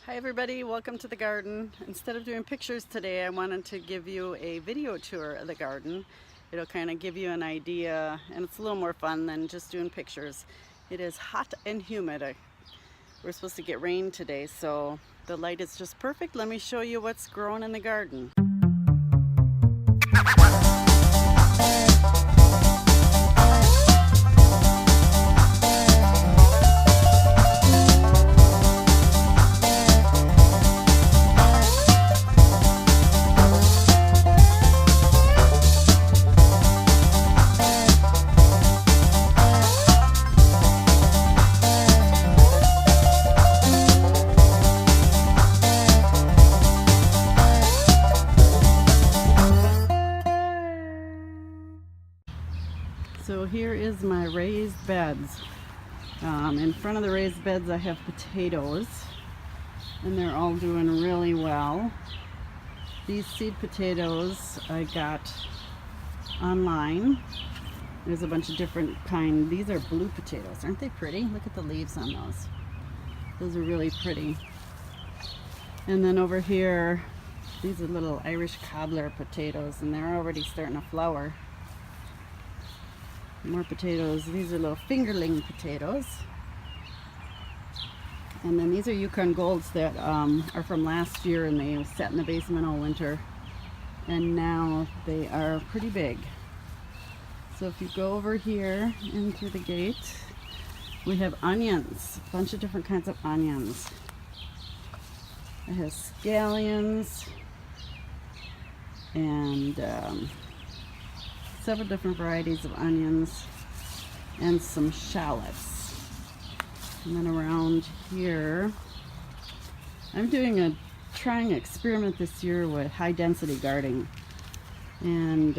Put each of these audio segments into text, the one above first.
Hi everybody, welcome to the garden. Instead of doing pictures today, I wanted to give you a video tour of the garden. It'll kind of give you an idea, and it's a little more fun than just doing pictures. It is hot and humid. We're supposed to get rain today, so the light is just perfect. Let me show you what's growing in the garden. So here is my raised beds. In front of the raised beds I have potatoes, and they're all doing really well. These seed potatoes I got online. There's a bunch of different kinds. These are blue potatoes. Aren't they pretty? Look at the leaves on those. Those are really pretty. And then over here, these are little Irish cobbler potatoes, and they're already starting to flower. More potatoes. These are little fingerling potatoes. And then these are Yukon Golds that are from last year, and they sat in the basement all winter. And now they are pretty big. So if you go over here in through the gate, we have onions. A bunch of different kinds of onions. I have scallions and several different varieties of onions and some shallots. And then around here, I'm trying an experiment this year with high density gardening. And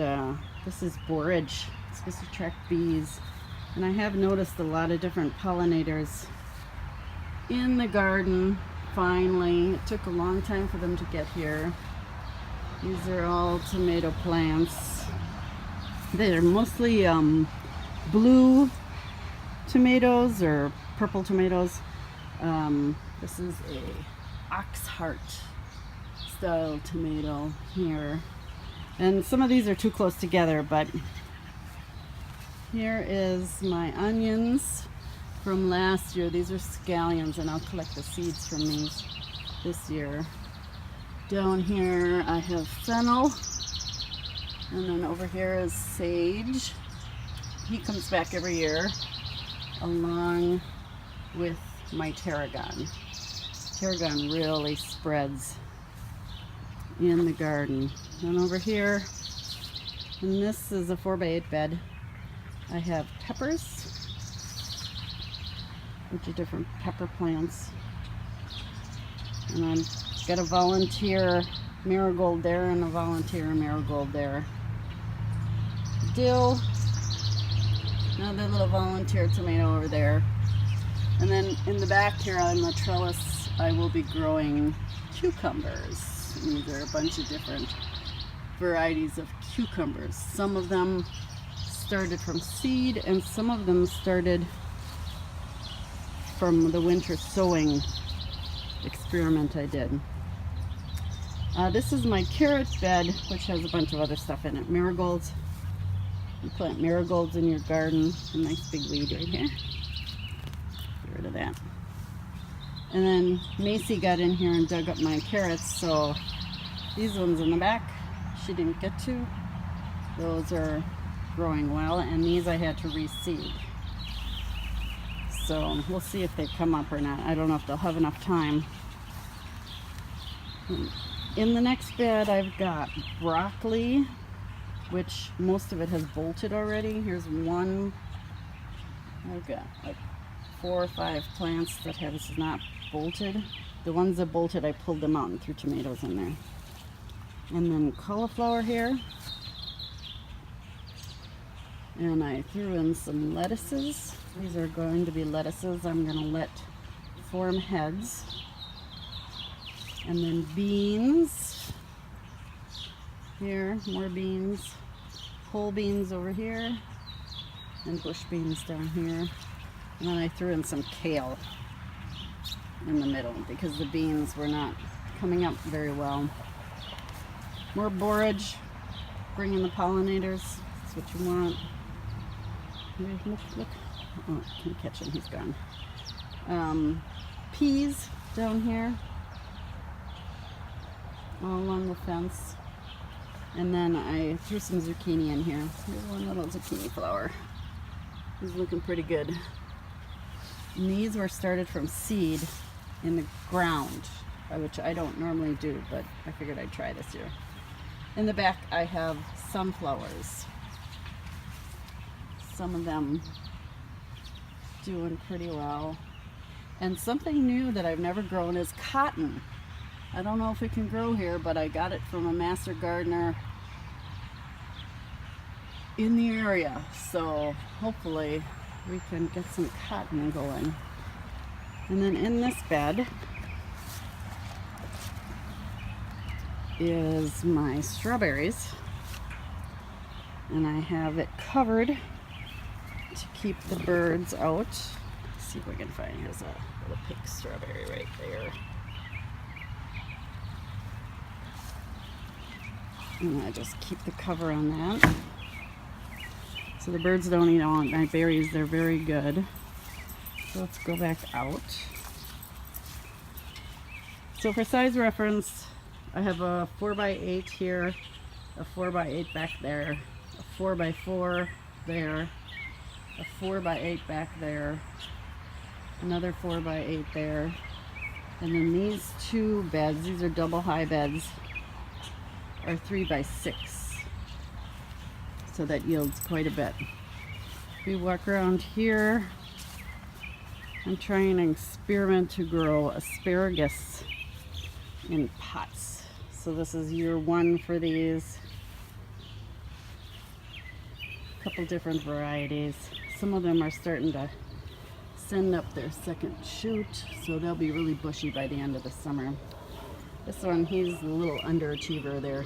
this is borage. It's supposed to attract bees. And I have noticed a lot of different pollinators in the garden. Finally, it took a long time for them to get here. These are all tomato plants. They're mostly blue tomatoes or purple tomatoes. This is a oxheart style tomato here. And some of these are too close together, but here is my onions from last year. These are scallions, and I'll collect the seeds from these this year. Down here I have fennel. And then over here is sage. He comes back every year along with my tarragon. Tarragon really spreads in the garden. And over here, and this is a 4x8 bed, I have peppers, a bunch of different pepper plants. And I've got a volunteer marigold there and a volunteer marigold there. Dill, another little volunteer tomato over there. And then in the back here on the trellis, I will be growing cucumbers. These are a bunch of different varieties of cucumbers. Some of them started from seed, and some of them started from the winter sowing experiment I did. This is my carrot bed, which has a bunch of other stuff in it. Marigolds. You plant marigolds in your garden. A nice big weed right here. Get rid of that. And then Macy got in here and dug up my carrots, so these ones in the back she didn't get to. Those are growing well, and these I had to reseed. So we'll see if they come up or not. I don't know if they'll have enough time. In the next bed I've got broccoli, which most of it has bolted already. Here's one. I've got like 4 or 5 plants that has not bolted. The ones that bolted, I pulled them out and threw tomatoes in there. And then cauliflower here. And I threw in some lettuces. These are going to be lettuces I'm going to let form heads. And then beans. Here, more beans. Whole beans over here. And bush beans down here. And then I threw in some kale. in the middle because the beans were not coming up very well. More borage, bring in the pollinators. That's what you want. Look. Oh, I can't catch him, he's gone. Peas down here, all along the fence. And then I threw some zucchini in here. Here's one little zucchini flower. He's looking pretty good. And these were started from seed in the ground, which I don't normally do, but I figured I'd try this year. In the back I have sunflowers. Some of them doing pretty well. And something new that I've never grown is cotton. I don't know if it can grow here, but I got it from a master gardener in the area. So hopefully we can get some cotton going. And then in this bed is my strawberries. And I have it covered to keep the birds out. Let's see if we can find, here's a little pink strawberry right there. And I just keep the cover on that. So the birds don't eat all my berries, they're very good. So let's go back out. So for size reference, I have a 4x8 here, a 4x8 back there, a 4x4 there, a 4x8 back there, another 4x8 there, and then these two beds, these are double high beds, are 3x6. So that yields quite a bit. We walk around here. I'm trying to experiment to grow asparagus in pots. So this is year 1 for these. A couple different varieties. Some of them are starting to send up their second shoot, so they'll be really bushy by the end of the summer. This one, he's a little underachiever there,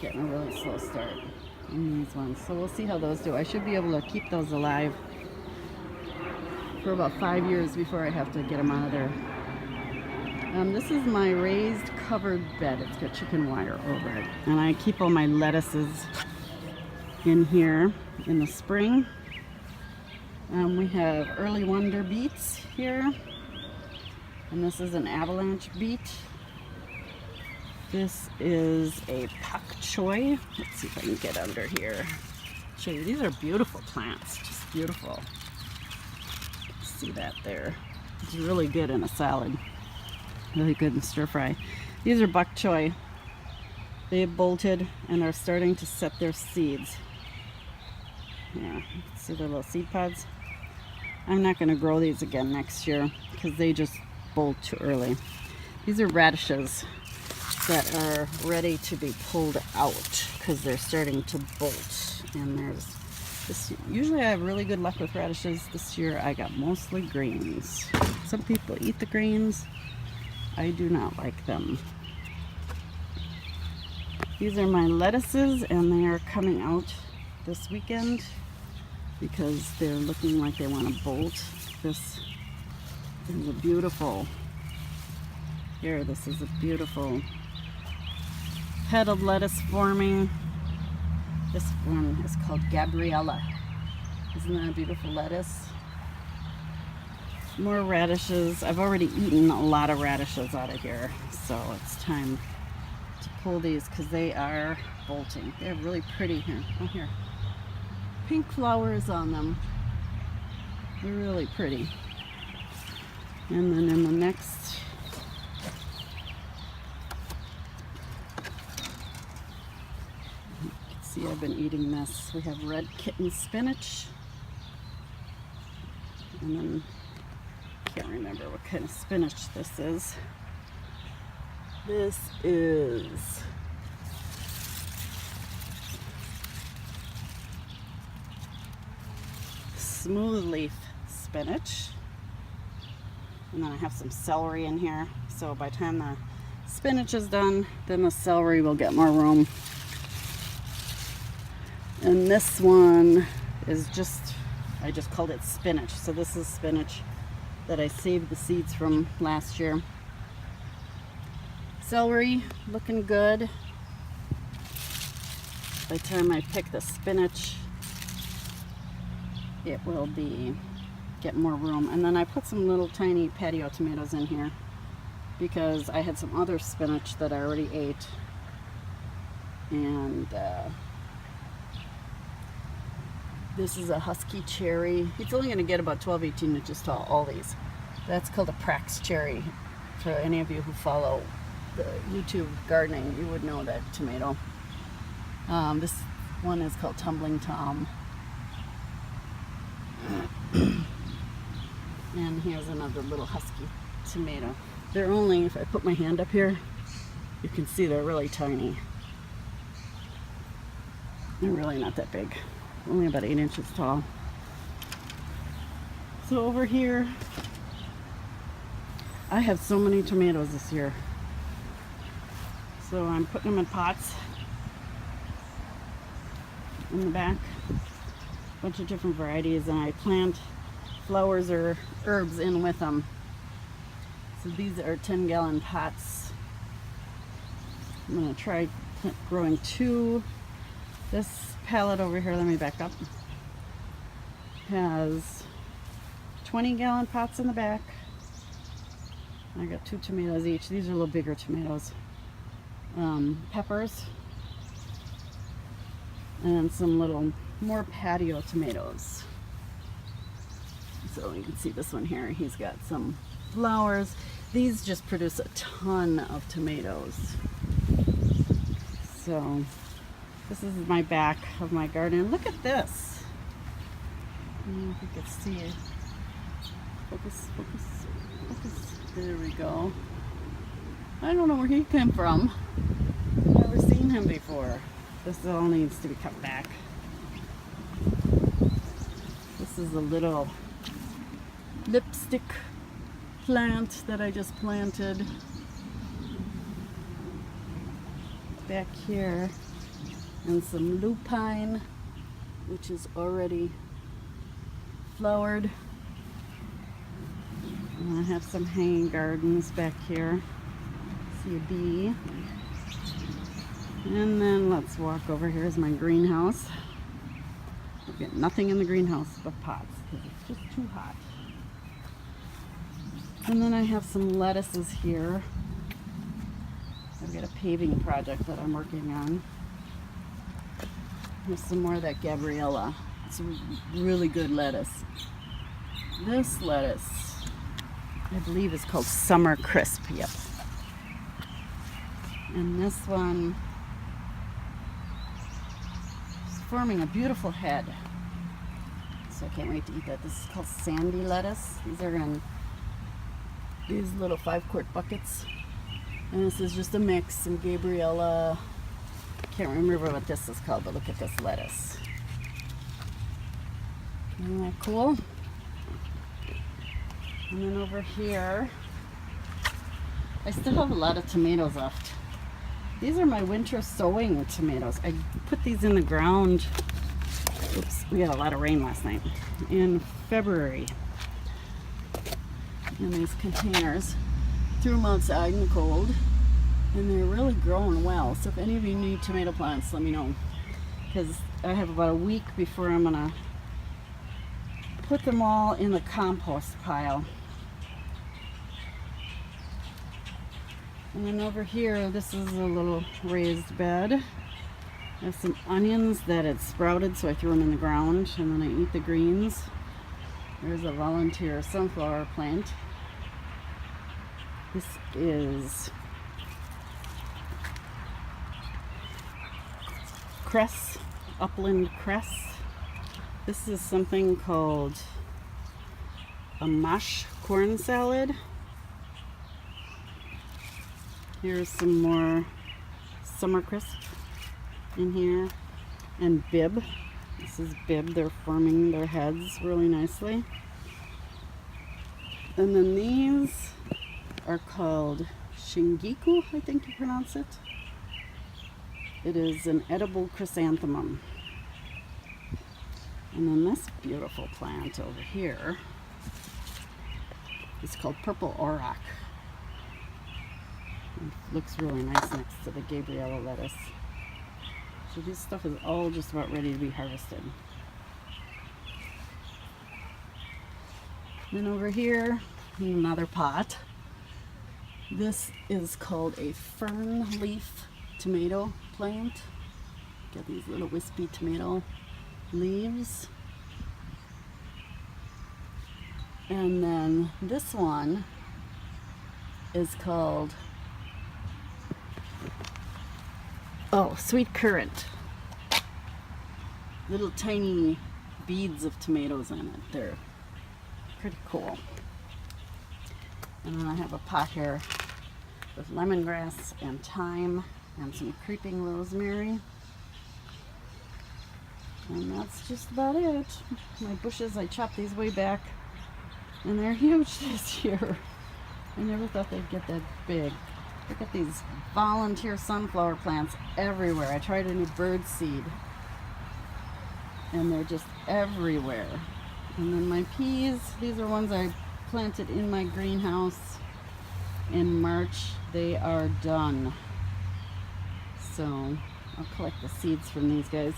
getting a really slow start in these ones. So we'll see how those do. I should be able to keep those alive for about 5 years before I have to get them out of there. This is my raised covered bed. It's got chicken wire over it. And I keep all my lettuces in here in the spring. We have early wonder beets here. And this is an avalanche beet. This is a pak choy. Let's see if I can get under here. Show you. These are beautiful plants, just beautiful. See that there? It's really good in a salad. Really good in stir fry. These are bok choy. They bolted and are starting to set their seeds. Yeah, see the little seed pods? I'm not going to grow these again next year because they just bolt too early. These are radishes that are ready to be pulled out because they're starting to bolt. And there's this, usually I have really good luck with radishes. This year I got mostly greens. Some people eat the greens. I do not like them. These are my lettuces and they are coming out this weekend because they're looking like they want to bolt. This is a beautiful, here, this is a beautiful petaled lettuce forming. This one is called Gabriella. Isn't that a beautiful lettuce? More radishes. I've already eaten a lot of radishes out of here, so it's time to pull these because they are bolting. They're really pretty here. Oh, here. Pink flowers on them. They're really pretty. And then in the next, you can see I've been eating this. We have red kitten spinach. And then, I can't remember what kind of spinach this is. This is smooth leaf spinach. And then I have some celery in here. So by the time the spinach is done, then the celery will get more room. And this one is just, I just called it spinach. So this is spinach. that I saved the seeds from last year. Celery, looking good. By the time I pick the spinach, it will be get more room. And then I put some little tiny patio tomatoes in here because I had some other spinach that I already ate. And this is a husky cherry. It's only going to get about 12-18 inches tall, all these. That's called a Prax cherry. For any of you who follow the YouTube gardening, you would know that tomato. This one is called Tumbling Tom. And here's another little husky tomato. They're only, if I put my hand up here, you can see they're really tiny. They're really not that big. Only about 8 inches tall. So over here, I have so many tomatoes this year. So I'm putting them in pots in the back. A bunch of different varieties, and I plant flowers or herbs in with them. So these are 10-gallon pots. I'm going to try growing 2. This pallet over here, let me back up, has 20-gallon pots in the back. I got 2 tomatoes each. These are a little bigger tomatoes. Peppers. And some little more patio tomatoes. So you can see this one here. He's got some flowers. These just produce a ton of tomatoes. So this is my back of my garden. Look at this. I don't know if you can see it. Focus, focus, focus. There we go. I don't know where he came from. Never seen him before. This all needs to be cut back. This is a little lipstick plant that I just planted back here. And some lupine, which is already flowered. And I have some hanging gardens back here. See a bee. And then let's walk over. Here's my greenhouse. I've got nothing in the greenhouse but pots because it's just too hot. And then I have some lettuces here. I've got a paving project that I'm working on. Here's some more of that Gabriella. It's a really good lettuce. This lettuce, I believe, is called Summer Crisp. Yep. And this one is forming a beautiful head. So I can't wait to eat that. This is called Sandy lettuce. These are in these little 5-quart buckets. And this is just a mix. Some Gabriella. Can't remember what this is called, but look at this lettuce. Isn't that cool? And then over here, I still have a lot of tomatoes left. These are my winter sowing tomatoes. I put these in the ground. Oops, we got a lot of rain last night. In February. In these containers. Threw them outside in the cold. And they're really growing well. So if any of you need tomato plants, let me know. Because I have about a week before I'm going to put them all in the compost pile. And then over here, this is a little raised bed. I have some onions that had sprouted, so I threw them in the ground. And then I eat the greens. There's a volunteer sunflower plant. This is cress, upland cress. This is something called a mash corn salad. Here's some more Summer Crisp in here. And Bib. This is Bib. They're forming their heads really nicely. And then these are called Shingiku, I think you pronounce it. It is an edible chrysanthemum. And then this beautiful plant over here It's called Purple Auroch. It looks really nice next to the Gabriella lettuce. So this stuff is all just about ready to be harvested. Then over here, another pot. This is called a fern leaf tomato plant. Got these little wispy tomato leaves. And then this one is called, sweet currant. Little tiny beads of tomatoes in it. They're pretty cool. And then I have a pot here with lemongrass and thyme and some creeping rosemary. And that's just about it. My bushes, I chopped these way back, and they're huge this year. I never thought they'd get that big. Look at these volunteer sunflower plants everywhere. I tried a new bird seed, and they're just everywhere. And then my peas, these are ones I planted in my greenhouse in March. They are done. So I'll collect the seeds from these guys.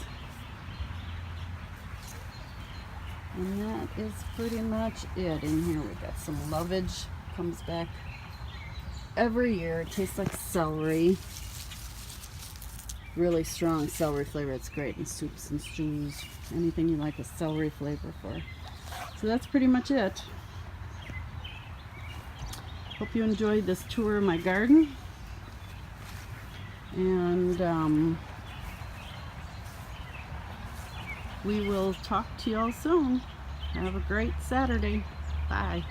And that is pretty much it. In here we've got some lovage. Comes back every year. It tastes like celery. Really strong celery flavor. It's great in soups and stews. Anything you like a celery flavor for. So that's pretty much it. Hope you enjoyed this tour of my garden. And we will talk to y'all soon. Have a great Saturday. Bye.